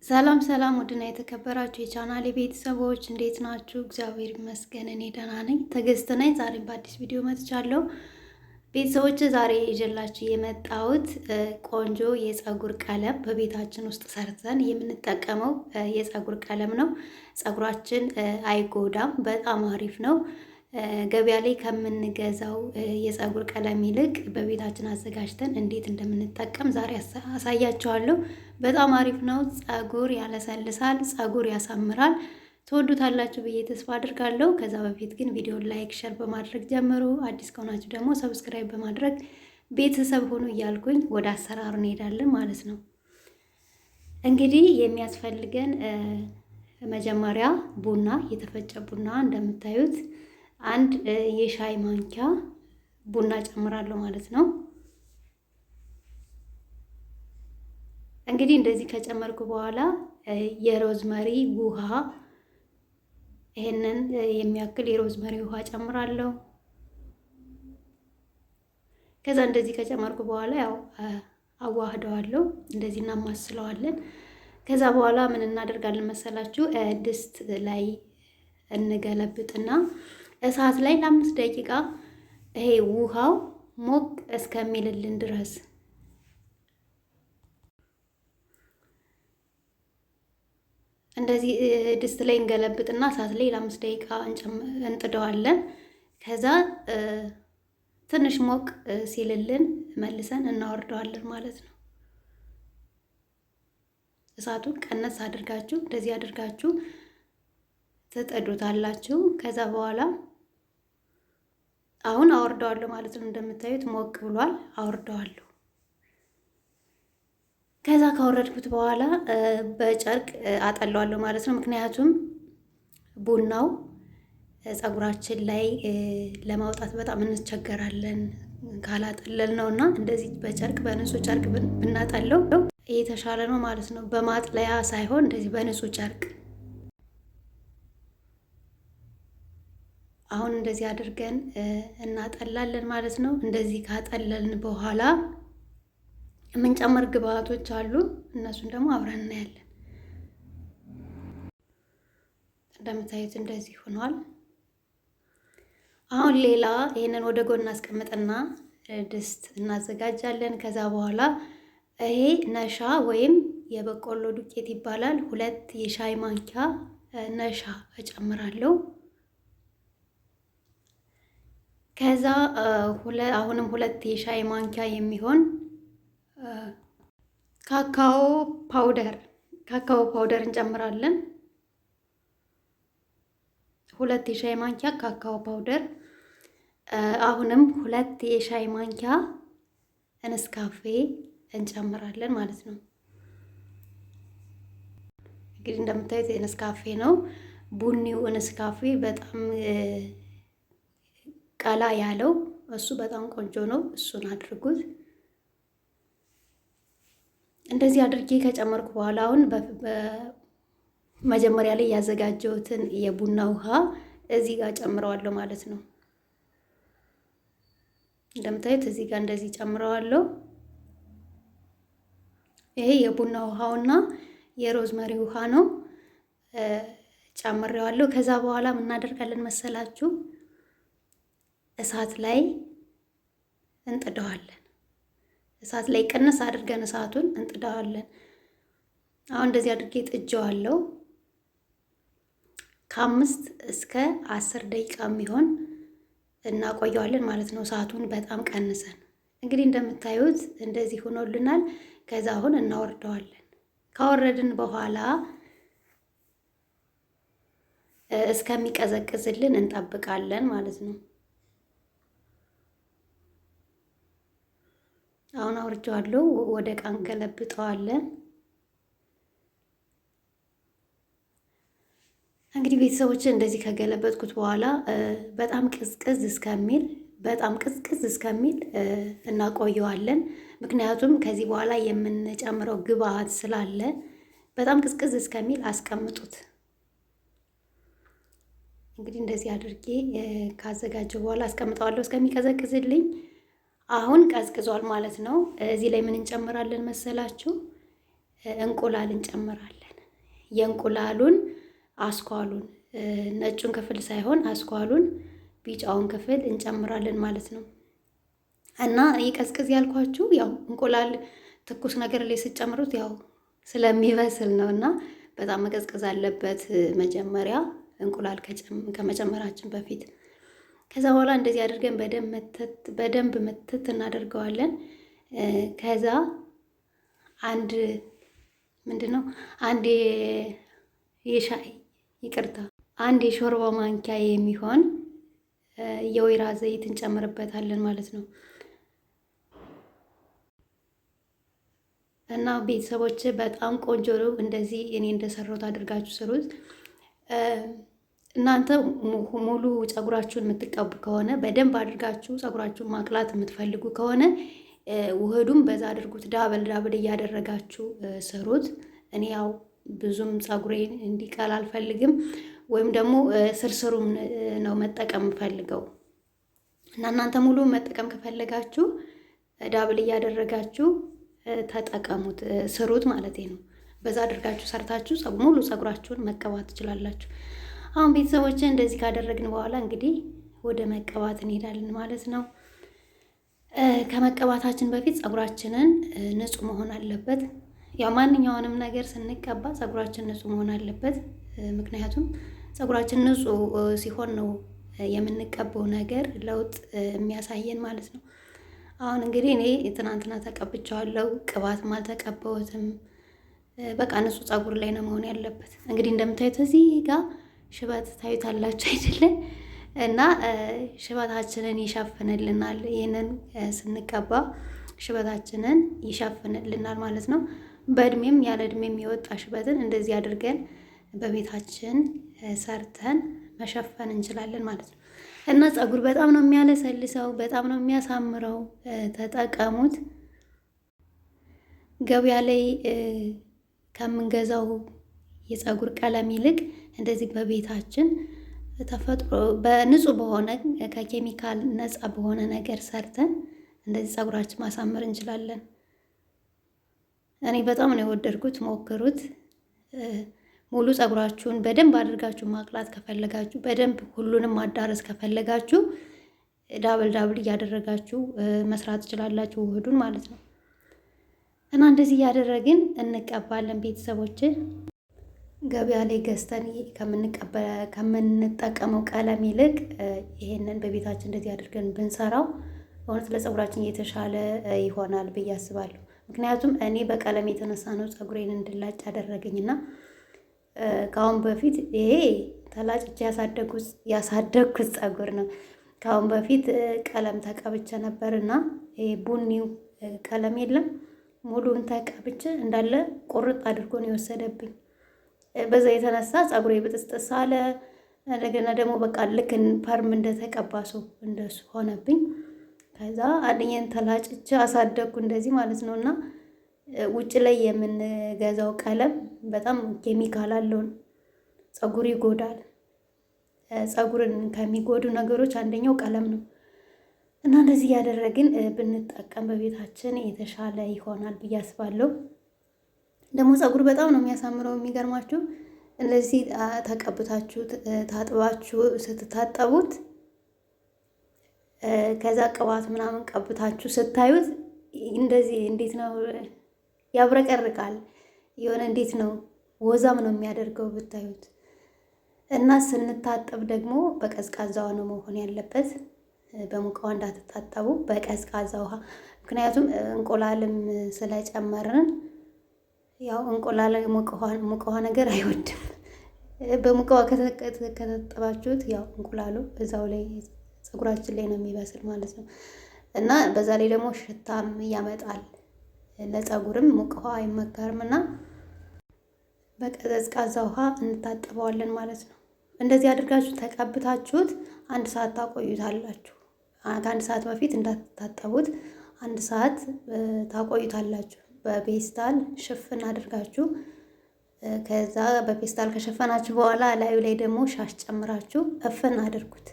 ሰላም ሰላም ውድና የተከበራችሁ የቻናሌ ቤተሰቦች እንዴት ናችሁ? እግዚአብሔር ይመስገን እኔ ደህና ነኝ። ትዕግስት ነኝ። ዛሬም በአዲስ ቪዲዮ መጥቻለሁ። ቤተሰቦች ዛሬ ይዤላችሁ የመጣሁት ቆንጆ የፀጉር ቀለም በቤታችን ውስጥ ሰርተን የምንጠቀመው የፀጉር ቀለም ነው። ፀጉራችን አይጎዳም፣ በጣም አሪፍ ነው። ገበያ ላይ ከምንገዛው የፀጉር ቀለም ይልቅ በቤታችን አዘጋጅተን እንዴት እንደምንጠቀም ዛሬ አሳያችኋለሁ። በጣም አሪፍ ነው። ፀጉር ያለሰልሳል፣ ፀጉር ያሳምራል። ትወዱታላችሁ ብዬ ተስፋ አድርጋለሁ። ከዛ በፊት ግን ቪዲዮን ላይክ፣ ሸር በማድረግ ጀምሩ። አዲስ ከሆናችሁ ደግሞ ሰብስክራይብ በማድረግ ቤተሰብ ሆኑ እያልኩኝ ወደ አሰራሩ እንሄዳለን ማለት ነው። እንግዲህ የሚያስፈልገን መጀመሪያ ቡና፣ የተፈጨ ቡና እንደምታዩት አንድ የሻይ ማንኪያ ቡና ጨምራለሁ ማለት ነው። እንግዲህ እንደዚህ ከጨመርኩ በኋላ የሮዝመሪ ውሃ፣ ይሄንን የሚያክል የሮዝመሪ ውሃ ጨምራለሁ። ከዛ እንደዚህ ከጨመርኩ በኋላ ያው አዋህደዋለሁ፣ እንደዚህ እናማስለዋለን። ከዛ በኋላ ምን እናደርጋለን መሰላችሁ? ድስት ላይ እንገለብጥና እሳት ላይ ለ5 ደቂቃ ይሄ ውሃው ሞቅ እስከሚልልን ድረስ እንደዚህ ድስት ላይ እንገለብጥና እሳት ላይ ለ5 ደቂቃ እንጥደዋለን። ከዛ ትንሽ ሞቅ ሲልልን መልሰን እናወርደዋለን ማለት ነው። እሳቱን ቀነስ አድርጋችሁ እንደዚህ አድርጋችሁ ትጠዱታላችሁ። ከዛ በኋላ አሁን አወርደዋለሁ ማለት ነው። እንደምታዩት ሞቅ ብሏል፣ አወርደዋለሁ። ከዛ ካወረድኩት በኋላ በጨርቅ አጠለዋለሁ ማለት ነው። ምክንያቱም ቡናው ፀጉራችን ላይ ለማውጣት በጣም እንቸገራለን ካላጠለል ነው እና እንደዚህ በጨርቅ በንጹህ ጨርቅ ብናጠለው የተሻለ ነው ማለት ነው። በማጥለያ ሳይሆን እንደዚህ በንጹህ ጨርቅ አሁን እንደዚህ አድርገን እናጠላለን ማለት ነው። እንደዚህ ካጠለልን በኋላ የምንጨምር ግብአቶች አሉ። እነሱን ደግሞ አብረን እናያለን። እንደምታዩት እንደዚህ ሆኗል። አሁን ሌላ ይሄንን ወደ ጎን እናስቀምጥና ድስት እናዘጋጃለን። ከዛ በኋላ ይሄ ነሻ ወይም የበቆሎ ዱቄት ይባላል። 2 የሻይ ማንኪያ ነሻ እጨምራለሁ። ከዛ አሁንም 2 የሻይ ማንኪያ የሚሆን ካካኦ ፓውደር እንጨምራለን። 2 የሻይ ማንኪያ ካካኦ ፓውደር። አሁንም 2 የሻይ ማንኪያ እንስካፌ እንጨምራለን ማለት ነው። እንግዲህ እንደምታዩት እንስካፌ ነው። ቡኒው እንስካፌ በጣም ቀላ ያለው እሱ በጣም ቆንጆ ነው። እሱን አድርጉት። እንደዚህ አድርጌ ከጨመርኩ በኋላ አሁን በመጀመሪያ ላይ ያዘጋጀሁትን የቡና ውሃ እዚህ ጋር ጨምረዋለሁ ማለት ነው። እንደምታዩት እዚህ ጋር እንደዚህ ጨምረዋለሁ። ይሄ የቡና ውሃውና የሮዝመሪ ውሃ ነው። ጨምሬዋለሁ። ከዛ በኋላ ምን እናደርጋለን መሰላችሁ? እሳት ላይ እንጥደዋለን። እሳት ላይ ቅንስ አድርገን እሳቱን እንጥደዋለን። አሁን እንደዚህ አድርጌ ጥጄዋለሁ። ከ5 እስከ 10 ደቂቃ የሚሆን እናቆየዋለን ማለት ነው። እሳቱን በጣም ቀንሰን እንግዲህ እንደምታዩት እንደዚህ ሆኖልናል። ከዛ አሁን እናወርደዋለን። ካወረድን በኋላ እስከሚቀዘቅዝልን እንጠብቃለን ማለት ነው። አሁን አውርጄዋለሁ። ወደ ዕቃ እንገለብጠዋለን። እንግዲህ ቤተሰቦች እንደዚህ ከገለበጥኩት በኋላ በጣም ቅዝቅዝ እስከሚል እናቆየዋለን። ምክንያቱም ከዚህ በኋላ የምንጨምረው ግብአት ስላለ በጣም ቅዝቅዝ እስከሚል አስቀምጡት። እንግዲህ እንደዚህ አድርጌ ካዘጋጀው በኋላ አስቀምጠዋለሁ እስከሚቀዘቅዝልኝ። አሁን ቀዝቅዟል ማለት ነው። እዚህ ላይ ምን እንጨምራለን መሰላችሁ? እንቁላል እንጨምራለን። የእንቁላሉን አስኳሉን ነጩን ክፍል ሳይሆን አስኳሉን ቢጫውን ክፍል እንጨምራለን ማለት ነው። እና ይቀዝቅዝ ያልኳችሁ ያው እንቁላል ትኩስ ነገር ላይ ስጨምሩት ያው ስለሚበስል ነው እና በጣም መቀዝቀዝ አለበት መጀመሪያ እንቁላል ከመጨመራችን በፊት። ከዛ በኋላ እንደዚህ አድርገን በደንብ መተት እናደርገዋለን። ከዛ አንድ የሾርባ ማንኪያ የሚሆን የወይራ ዘይት እንጨምርበታለን ማለት ነው። እና ቤተሰቦች በጣም ቆንጆ ነው። እንደዚህ እኔ እንደሰራሁት አድርጋችሁ ስሩት። እናንተ ሙሉ ፀጉራችሁን የምትቀቡ ከሆነ በደንብ አድርጋችሁ ፀጉራችሁን ማቅላት የምትፈልጉ ከሆነ ውህዱም በዛ አድርጉት። ዳብል እያደረጋችሁ ስሩት። እኔ ያው ብዙም ፀጉሬን እንዲቀል አልፈልግም፣ ወይም ደግሞ ስርስሩም ነው መጠቀም ፈልገው እና እናንተ ሙሉ መጠቀም ከፈለጋችሁ ዳብል እያደረጋችሁ ተጠቀሙት፣ ስሩት ማለት ነው። በዛ አድርጋችሁ ሰርታችሁ ሙሉ ፀጉራችሁን መቀባት ትችላላችሁ። አሁን ቤተሰቦች እንደዚህ ካደረግን በኋላ እንግዲህ ወደ መቀባት እንሄዳለን ማለት ነው። ከመቀባታችን በፊት ፀጉራችንን ንጹህ መሆን አለበት። ያው ማንኛውንም ነገር ስንቀባ ፀጉራችን ንጹህ መሆን አለበት። ምክንያቱም ፀጉራችን ንጹህ ሲሆን ነው የምንቀባው ነገር ለውጥ የሚያሳየን ማለት ነው። አሁን እንግዲህ እኔ ትናንትና ተቀብቻለሁ፣ ቅባትም አልተቀባሁትም። በቃ ንጹህ ፀጉር ላይ ነው መሆን ያለበት። እንግዲህ እንደምታዩት እዚህ ጋር ሽበት ታዩታላችሁ አይደለ? እና ሽበታችንን ይሸፍንልናል። ይህንን ስንቀባ ሽበታችንን ይሸፍንልናል ማለት ነው። በእድሜም ያለ እድሜም የወጣ ሽበትን እንደዚህ አድርገን በቤታችን ሰርተን መሸፈን እንችላለን ማለት ነው። እና ፀጉር በጣም ነው የሚያለሰልሰው፣ በጣም ነው የሚያሳምረው። ተጠቀሙት። ገበያ ላይ ከምንገዛው የፀጉር ቀለም ይልቅ እንደዚህ በቤታችን ተፈጥሮ በንጹህ በሆነ ከኬሚካል ነፃ በሆነ ነገር ሰርተን እንደዚህ ፀጉራችን ማሳመር እንችላለን። እኔ በጣም ነው የወደድኩት። ሞክሩት። ሙሉ ፀጉራችሁን በደንብ አድርጋችሁ ማቅላት ከፈለጋችሁ፣ በደንብ ሁሉንም ማዳረስ ከፈለጋችሁ ዳብል እያደረጋችሁ መስራት ትችላላችሁ፣ ውህዱን ማለት ነው። እና እንደዚህ እያደረግን እንቀባለን ቤተሰቦች። ገበያ ላይ ገዝተን ከምንጠቀመው ቀለም ይልቅ ይሄንን በቤታችን እንደዚህ አድርገን ብንሰራው እውነት ለፀጉራችን የተሻለ ይሆናል ብዬ አስባለሁ። ምክንያቱም እኔ በቀለም የተነሳ ነው ፀጉሬን እንድላጭ ያደረገኝና ከአሁን በፊት ይሄ ተላጭቼ ያሳደግኩት ፀጉር ነው። ከአሁን በፊት ቀለም ተቀብቼ ነበርና ይሄ ቡኒው ቀለም የለም ሙሉን ተቀብቼ እንዳለ ቁርጥ አድርጎ ነው የወሰደብኝ። በዛ የተነሳ ፀጉሬ ብጥስጥስ አለ። እንደገና ደግሞ በቃ ልክ ፐርም እንደተቀባ ሰው እንደሱ ሆነብኝ። ከዛ አንደኛን ተላጭቼ አሳደግኩ እንደዚህ ማለት ነው። እና ውጭ ላይ የምንገዛው ቀለም በጣም ኬሚካል አለውን፣ ፀጉር ይጎዳል። ፀጉርን ከሚጎዱ ነገሮች አንደኛው ቀለም ነው። እና እንደዚህ እያደረግን ብንጠቀም በቤታችን የተሻለ ይሆናል ብዬ አስባለሁ። ደግሞ ፀጉር በጣም ነው የሚያሳምረው። የሚገርማችሁ እንደዚህ ተቀብታችሁ ታጥባችሁ ስትታጠቡት ከዛ ቅባት ምናምን ቀብታችሁ ስታዩት እንደዚህ እንዴት ነው ያብረቀርቃል። የሆነ እንዴት ነው ወዛም ነው የሚያደርገው ብታዩት። እና ስንታጠብ ደግሞ በቀዝቃዛ ውሃ ነው መሆን ያለበት። በሙቅ ውሃ እንዳትታጠቡ፣ በቀዝቃዛ ውሃ። ምክንያቱም እንቁላልም ስለጨመርን ያው እንቁላል ሙቅ ውሃ ነገር አይወድም። በሙቅ ውሃ ከተጠባችሁት ያው እንቁላሉ እዛው ላይ ፀጉራችን ላይ ነው የሚበስል ማለት ነው። እና በዛ ላይ ደግሞ ሽታም ያመጣል። ለፀጉርም ሙቅ ውሃ አይመከርም እና በቀዝቃዛ ውሃ እንታጠበዋለን ማለት ነው። እንደዚህ አድርጋችሁ ተቀብታችሁት 1 ሰዓት ታቆዩታላችሁ። ከ1 ሰዓት በፊት እንዳትታጠቡት 1 ሰዓት ታቆዩታላችሁ። በፔስታል ሽፍን አድርጋችሁ ከዛ በፔስታል ከሸፈናችሁ በኋላ ላዩ ላይ ደግሞ ሻሽ ጨምራችሁ እፍን አድርጉት።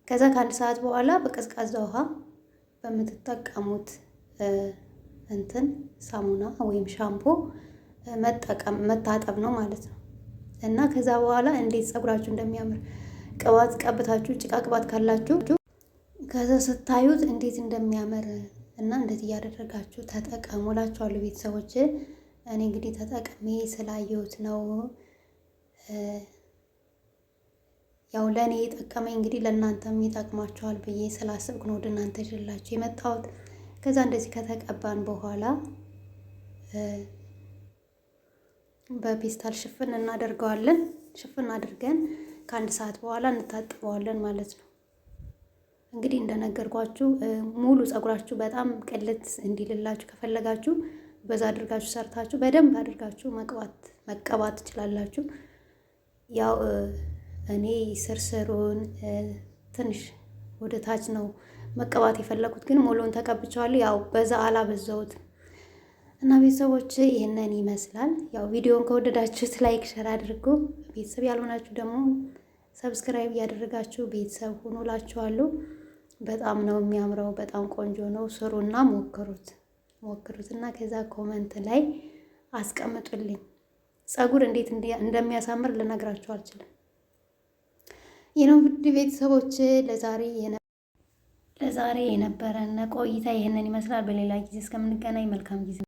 ከዛ ከ1 ሰዓት በኋላ በቀዝቃዛ ውሃ በምትጠቀሙት ሳሙና ወይም ሻምፖ መታጠብ ነው ማለት ነው። እና ከዛ በኋላ እንዴት ፀጉራችሁ እንደሚያምር ቅባት ቀብታችሁ ጭቃ ቅባት ካላችሁ ከዛ ስታዩት እንዴት እንደሚያምር እና እንዴት እያደረጋችሁ ተጠቀሙ እላችኋለሁ ቤተሰቦች። እኔ እንግዲህ ተጠቅሜ ስላየሁት ነው። ያው ለእኔ የጠቀመኝ እንግዲህ ለእናንተም ይጠቅማችኋል ብዬ ስላሰብኩ ነው ወደ እናንተ ይዤላችሁ የመጣሁት። ከዛ እንደዚህ ከተቀባን በኋላ በፔስታል ሽፍን እናደርገዋለን። ሽፍን አድርገን ከአንድ ሰዓት በኋላ እንታጥበዋለን ማለት ነው። እንግዲህ እንደነገርኳችሁ ሙሉ ፀጉራችሁ በጣም ቅልት እንዲልላችሁ ከፈለጋችሁ በዛ አድርጋችሁ ሰርታችሁ በደንብ አድርጋችሁ መቀባት ትችላላችሁ። ያው እኔ ስርስሩን ትንሽ ወደ ታች ነው መቀባት የፈለኩት፣ ግን ሙሉውን ተቀብቼዋለሁ። ያው በዛ አላበዛሁትም። እና ቤተሰቦች ይህንን ይመስላል። ያው ቪዲዮውን ከወደዳችሁት ላይክ ሸር አድርጉ። ቤተሰብ ያልሆናችሁ ደግሞ ሰብስክራይብ እያደረጋችሁ ቤተሰብ ሁኑ እላችኋለሁ። በጣም ነው የሚያምረው፣ በጣም ቆንጆ ነው። ስሩና ሞክሩትና ከዛ ኮመንት ላይ አስቀምጡልኝ። ፀጉር እንዴት እንደሚያሳምር ልነግራችሁ አልችልም። ይህ ነው ውድ ቤተሰቦች ለዛሬ የነበረን ቆይታ ይህንን ይመስላል። በሌላ ጊዜ እስከምንገናኝ መልካም ጊዜ